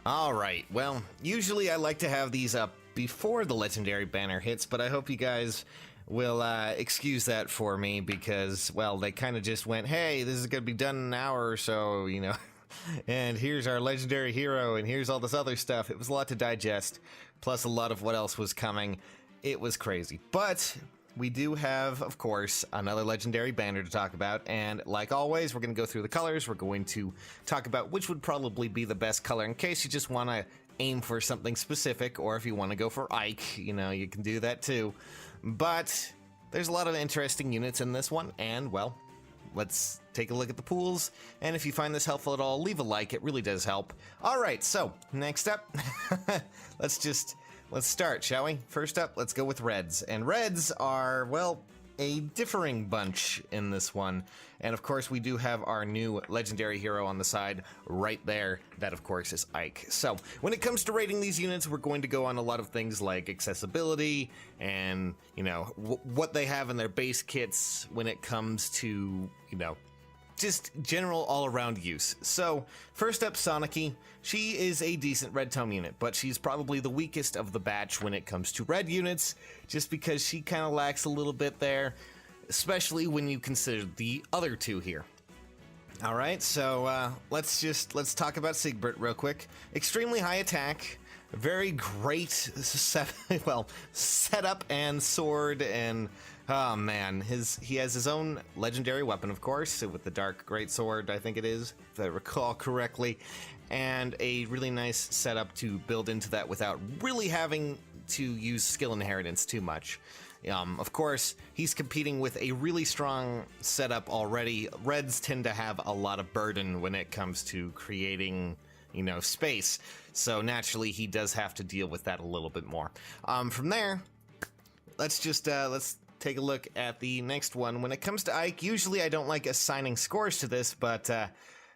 Alright, well, usually I like to have these up before the legendary banner hits, but I hope you guys will excuse that for me because, well, they kind of just went, hey, this is going to be done in an hour or so, you know, and here's our legendary hero, and here's all this other stuff. It was a lot to digest, plus a lot of what else was coming. It was crazy, but we do have, of course, another legendary banner to talk about, and like always, we're going to go through the colors. We're going to talk about which would probably be the best color in case you just want to aim for something specific, or if you want to go for Ike, you know, you can do that too. But there's a lot of interesting units in this one, and, well, let's take a look at the pools, and if you find this helpful at all, leave a like. It really does help. Alright, so, next up, let's start, shall we? First up, let's go with reds. And reds are, well, a differing bunch in this one. And of course, we do have our new legendary hero on the side right there. That, of course, is Ike. So, when it comes to rating these units, we're going to go on a lot of things like accessibility and, you know, what they have in their base kits when it comes to, you know, just general all-around use. So, first up, lon'qu. She is a decent red tome unit, but she's probably the weakest of the batch when it comes to red units, just because she kind of lacks a little bit there, especially when you consider the other two here. Alright, so let's talk about Siegbert real quick. Extremely high attack, very great setup and sword, and oh man, he has his own legendary weapon, of course, with the Dark Greatsword, I think it is, if I recall correctly, and a really nice setup to build into that without really having to use skill inheritance too much. Of course, he's competing with a really strong setup already. Reds tend to have a lot of burden when it comes to creating, you know, space, so naturally he does have to deal with that a little bit more. From there, let's take a look at the next one. When it comes to Ike, usually I don't like assigning scores to this, but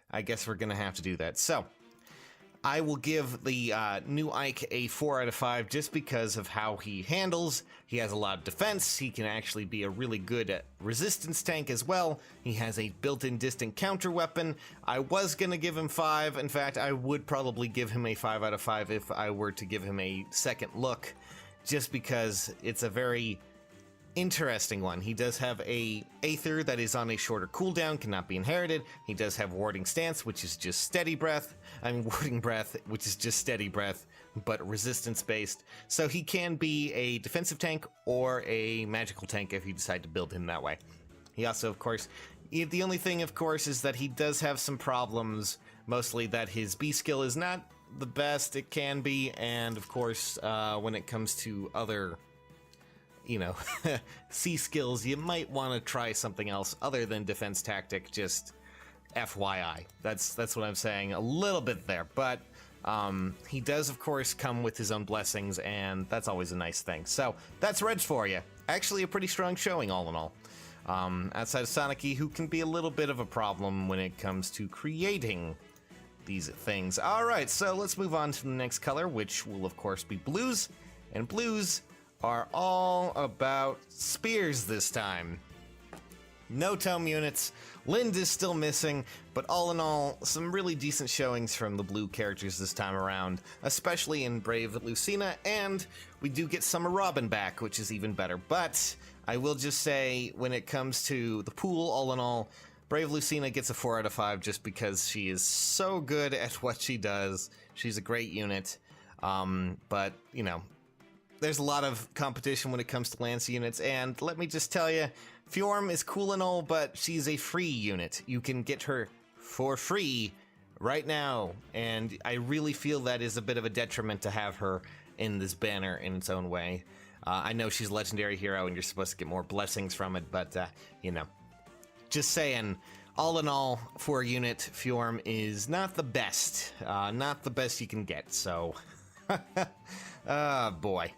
I guess we're gonna have to do that. So, I will give the new Ike a 4 out of 5 just because of how he handles. He has a lot of defense. He can actually be a really good resistance tank as well. He has a built-in distant counter weapon. I was gonna give him 5. In fact, I would probably give him a 5 out of 5 if I were to give him a second look, just because it's a very interesting one. He does have a Aether that is on a shorter cooldown, cannot be inherited. He does have Warding Stance, which is just steady breath. Warding Breath, which is just steady breath, but resistance based. So he can be a defensive tank or a magical tank if you decide to build him that way. He also, of course, the only thing, of course, is that he does have some problems, mostly that his B skill is not the best it can be, and of course, when it comes to other, you know, C skills, you might want to try something else other than defense tactic, just FYI. That's what I'm saying, a little bit there, but he does, of course, come with his own blessings, and that's always a nice thing. So, that's Reds for you. Actually, a pretty strong showing, all in all. Outside of lon'qu, who can be a little bit of a problem when it comes to creating these things. Alright, so let's move on to the next color, which will, of course, be blues, and blues are all about spears this time. No tome units. Lind is still missing, but all in all, some really decent showings from the blue characters this time around, especially in Brave Lucina, and we do get Summer Robin back, which is even better. But I will just say, when it comes to the pool, all in all, Brave Lucina gets a 4 out of 5 just because she is so good at what she does. She's a great unit, but, you know, there's a lot of competition when it comes to Lance units, and let me just tell you, Fjorm is cool and all, but she's a free unit. You can get her for free right now, and I really feel that is a bit of a detriment to have her in this banner in its own way. I know she's a legendary hero, and you're supposed to get more blessings from it, but, you know, just saying, all in all, for a unit, Fjorm is not the best you can get, so, boy.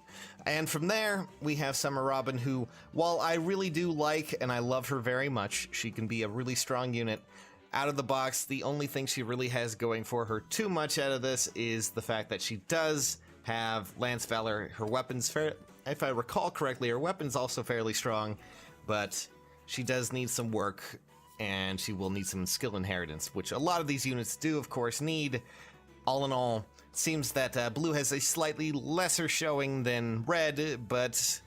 And from there, we have Summer Robin, who, while I really do like and I love her very much, she can be a really strong unit. Out of the box, the only thing she really has going for her too much out of this is the fact that she does have Lance Valor. Her weapons, if I recall correctly, her weapon's also fairly strong, but she does need some work, and she will need some skill inheritance, which a lot of these units do, of course, need. all in all, it seems that blue has a slightly lesser showing than red, but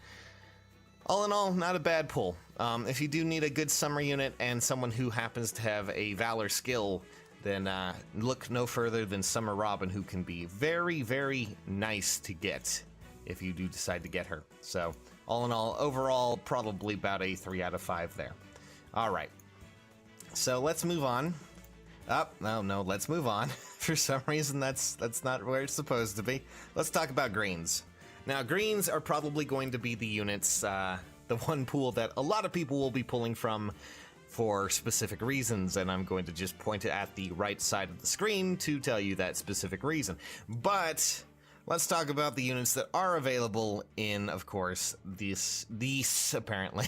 all in all, not a bad pull. If you do need a good summer unit and someone who happens to have a Valor skill, then look no further than Summer Robin, who can be very, very nice to get if you do decide to get her. So, all in all, overall, probably about a 3 out of 5 there. All right. So let's move on. No, let's move on. For some reason, that's not where it's supposed to be. Let's talk about greens. Now, greens are probably going to be the units, the one pool that a lot of people will be pulling from for specific reasons, and I'm going to just point it at the right side of the screen to tell you that specific reason. But let's talk about the units that are available in, of course, these apparently,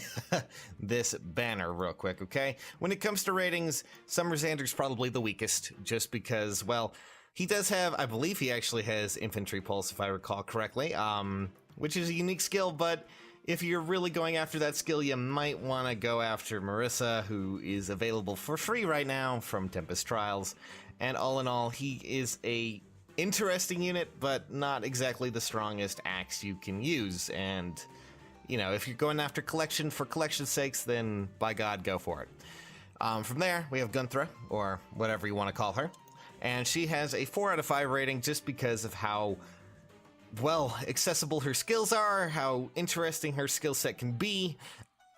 this banner real quick, okay? When it comes to ratings, Summer Xander's probably the weakest, just because, well, he does have, I believe he actually has Infantry Pulse, if I recall correctly, which is a unique skill, but if you're really going after that skill, you might want to go after Marissa, who is available for free right now from Tempest Trials. And all in all, he is a interesting unit, but not exactly the strongest axe you can use. And, you know, if you're going after collection for collection's sakes, then by God, go for it. From there, we have Gunthra, or whatever you want to call her. And she has a 4 out of 5 rating just because of how, well, accessible her skills are, how interesting her skill set can be,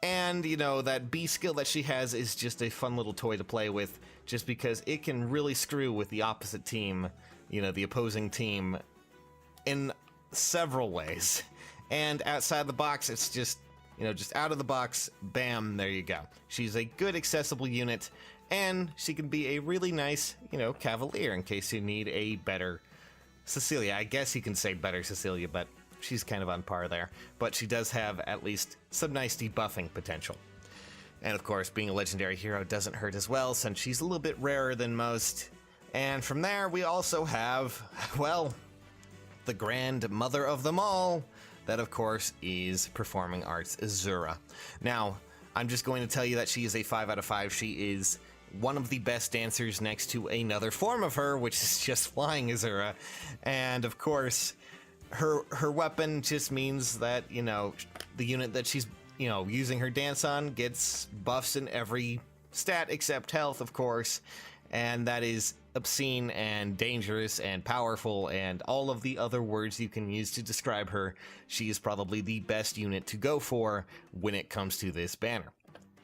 and, you know, that B skill that she has is just a fun little toy to play with, just because it can really screw with the opposite team, you know, the opposing team, in several ways. And outside the box, it's just, you know, just out of the box, bam, there you go. She's a good accessible unit, and she can be a really nice, you know, Cavalier in case you need a better Cecilia. I guess you can say better Cecilia, but she's kind of on par there. But she does have at least some nice debuffing potential. And of course, being a legendary hero doesn't hurt as well, since she's a little bit rarer than most. And from there, we also have, well, the grandmother of them all. That, of course, is Performing Arts Azura. Now, I'm just going to tell you that she is a 5 out of 5. She is one of the best dancers next to another form of her, which is just Flying Azura. And, of course, her weapon just means that, you know, the unit that she's, you know, using her dance on gets buffs in every stat except health, of course. And that is obscene and dangerous and powerful and all of the other words you can use to describe her. She is probably the best unit to go for when it comes to this banner.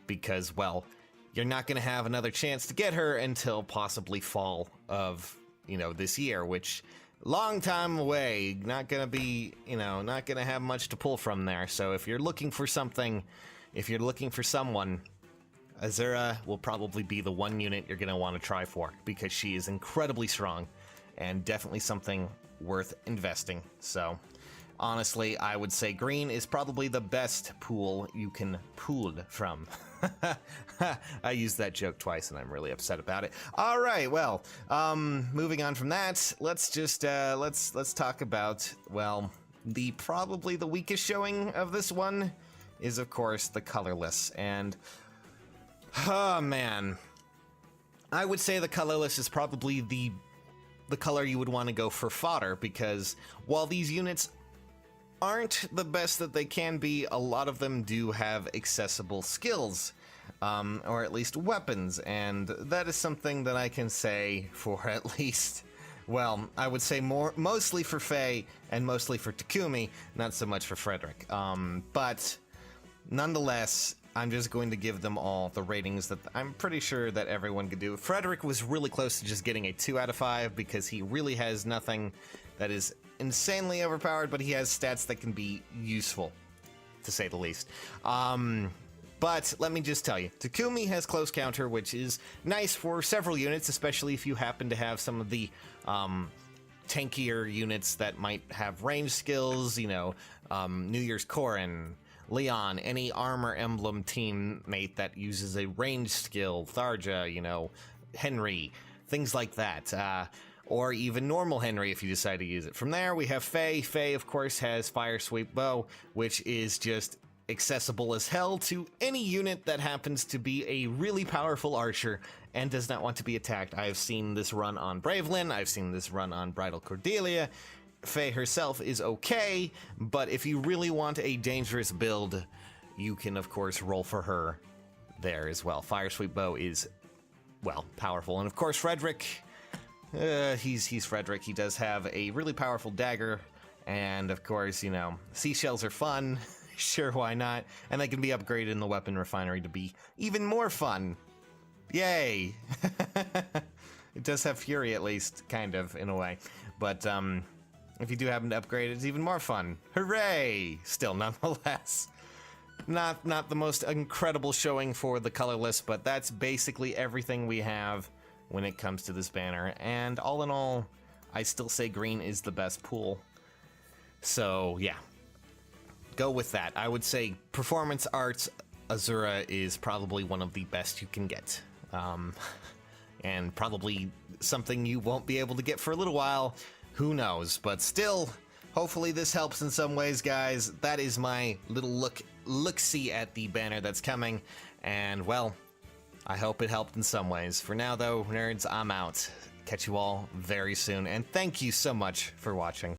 Because, well, you're not going to have another chance to get her until possibly fall of, you know, this year, which, long time away, not going to be, you know, not going to have much to pull from there. So if you're looking for something, if you're looking for someone, Azura will probably be the one unit you're going to want to try for, because she is incredibly strong and definitely something worth investing. So, honestly, I would say green is probably the best pool you can pool from. I used that joke twice and I'm really upset about it. All right, well, moving on from that, let's just let's talk about, well, probably the weakest showing of this one is, of course, the colorless. And oh man, I would say the colorless is probably the color you would want to go for fodder, because while these units aren't the best that they can be, a lot of them do have accessible skills, or at least weapons, and that is something that I can say for at least, well, I would say mostly for Faye and mostly for Takumi, not so much for Frederick. But nonetheless, I'm just going to give them all the ratings that I'm pretty sure that everyone could do. Frederick was really close to just getting a 2 out of 5 because he really has nothing that is insanely overpowered, but he has stats that can be useful, to say the least. But let me just tell you, Takumi has close counter, which is nice for several units, especially if you happen to have some of the tankier units that might have range skills, you know, New Year's Corrin, Leon, any armor emblem teammate that uses a range skill, Tharja, you know, Henry, things like that. Or even normal Henry if you decide to use it. From there, we have Faye. Faye, of course, has Fire Sweep Bow, which is just accessible as hell to any unit that happens to be a really powerful archer and does not want to be attacked. I've seen this run on Bravelyn, I've seen this run on Bridal Cordelia. Faye herself is okay, but if you really want a dangerous build, you can of course roll for her there as well. Fire Sweep Bow is, well, powerful. And of course Frederick, he's Frederick. He does have a really powerful dagger, and of course, you know, seashells are fun. Sure, why not? And they can be upgraded in the weapon refinery to be even more fun. Yay! It does have Fury, at least, kind of, in a way. But if you do happen to upgrade it, it's even more fun. Hooray! Still, nonetheless. Not the most incredible showing for the colorless, but that's basically everything we have when it comes to this banner. And all in all, I still say green is the best pool. So, yeah. Go with that. I would say Performance Arts Azura is probably one of the best you can get. And probably something you won't be able to get for a little while. Who knows? But still, hopefully this helps in some ways, guys. That is my little look-see at the banner that's coming. And, well, I hope it helped in some ways. For now, though, nerds, I'm out. Catch you all very soon. And thank you so much for watching.